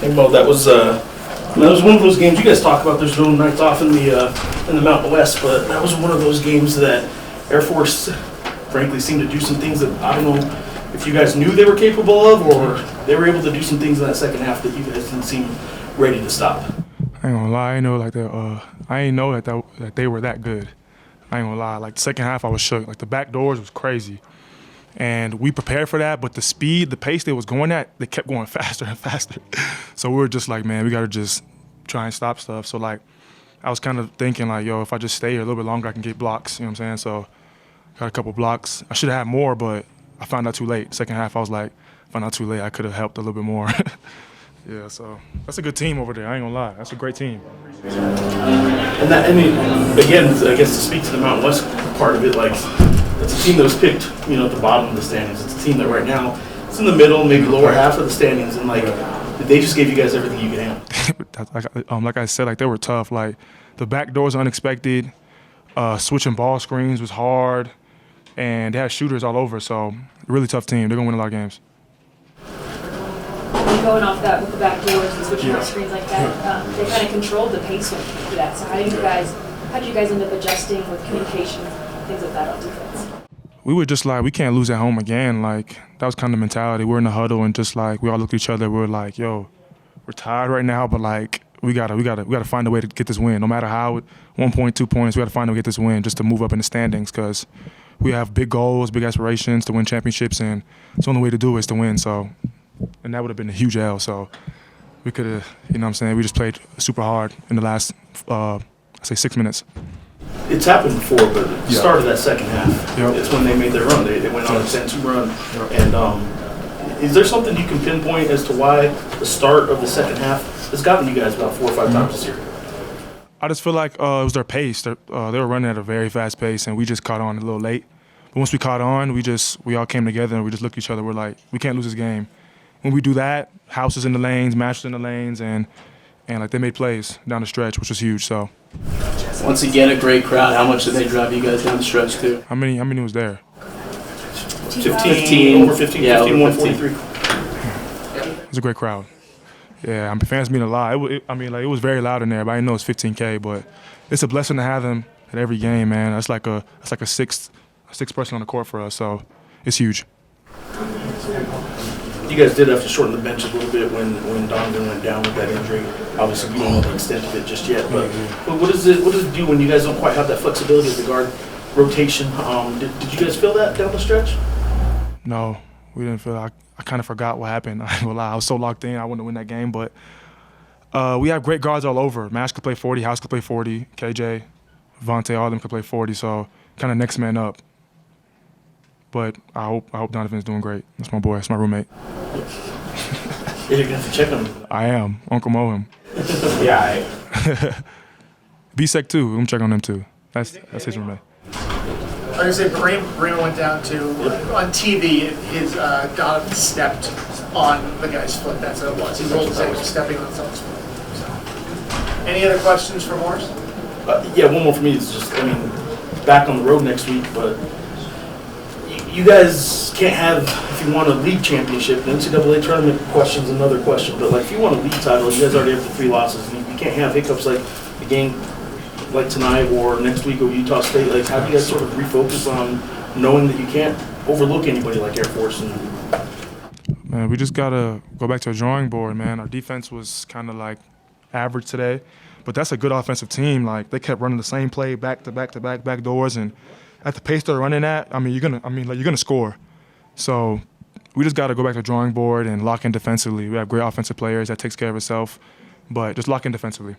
Hey Mo, that was one of those games you guys talk about. There's no nights off in the Mountain West, but that was one of those games that Air Force, frankly, seemed to do some things that I don't know if you guys knew they were capable of, or they were able to do some things in that second half that you guys didn't seem ready to stop. I ain't gonna lie, I know like that. I ain't know that they were that good. I ain't gonna lie. Like the second half, I was shook. Like the back doors was crazy, and we prepared for that. But the speed, the pace they was going at, they kept going faster and faster. So we were just like, man, we gotta just try and stop stuff. So like, I was kind of thinking like, yo, if I just stay here a little bit longer, I can get blocks. You know what I'm saying? So got a couple blocks. I should have had more, but I found out too late. Second half, I was like, found out too late. I could have helped a little bit more. Yeah, so that's a good team over there. I ain't gonna lie, that's a great team. And that, I mean, again, I guess to speak to the Mountain West part of it, like it's a team that was picked, at the bottom of the standings. It's a team that right now it's in the middle, maybe lower half of the standings, and like they just gave you guys everything you could handle. Like I said, like they were tough. Like the back doors unexpected, switching ball screens was hard, and they had shooters all over. So really tough team. They're gonna win a lot of games. Going off that with the back doors and switching off screens like that, they kind of controlled the pace with that. So how did you guys end up adjusting with communication, things like that on defense? We were just like, we can't lose at home again. Like that was kind of the mentality. We're in the huddle and just like we all looked at each other. We were like, yo, we're tired right now, but like we gotta find a way to get this win. No matter how, 1 point, 2 points, we gotta find a way to get this win just to move up in the standings because we have big goals, big aspirations to win championships, and it's the only way to do it is to win. So. And that would have been a huge L. So we could have, we just played super hard in the last, 6 minutes. It's happened before, but the start of that second half, it's when they made their run. They went on a 10-2 run. And is there something you can pinpoint as to why the start of the second half has gotten you guys about 4 or 5 times this year? I just feel like it was their pace. They were running at a very fast pace, and we just caught on a little late. But once we caught on, we all came together, and we just looked at each other. We're like, we can't lose this game. When we do that, houses in the lanes, matches in the lanes, and like they made plays down the stretch, which was huge. So once again, a great crowd. How much did they drive you guys down the stretch too? How many was there? 15, over 15, yeah, 15, over 143. It was a great crowd. Yeah, fans mean a lot. It was very loud in there, but I know it's 15K. But it's a blessing to have them at every game, man. That's like a sixth person on the court for us. So it's huge. You guys did have to shorten the bench a little bit when Donovan went down with that injury. Obviously, we don't know the extent of it just yet. But what does it do when you guys don't quite have that flexibility at the guard rotation? Did you guys feel that down the stretch? No, we didn't feel it. I kind of forgot what happened. I ain't gonna lie. I was so locked in. I wanted to win that game. But we have great guards all over. Mash could play 40. House could play 40. KJ, Vontae, all of them could play 40. So kind of next man up. But I hope Donovan's doing great. That's my boy. That's my roommate. You're gonna have to check on him. I am. Uncle Mo him. Yeah. B-Sec too. I'm gonna check on him too. That's his roommate. Like I said, Kareem went down to on TV. His Donovan stepped on the guy's foot. That's what it was. He rolled his ankle, stepping on someone's foot. So. Any other questions for Morris? Yeah, one more for me. It's just, back on the road next week, but. You guys can't have, if you want a league championship, the NCAA tournament question's another question, but like if you want a league title, you guys already have the 3 losses. You can't have hiccups like the game like tonight or next week over Utah State. Like how do you guys sort of refocus on knowing that you can't overlook anybody like Air Force? Man, we just gotta go back to a drawing board, man. Our defense was kind of like average today, but that's a good offensive team. Like they kept running the same play back to back doors, and at the pace they're running at, you're gonna score. So we just got to go back to the drawing board and lock in defensively. We have great offensive players that takes care of itself, but just lock in defensively.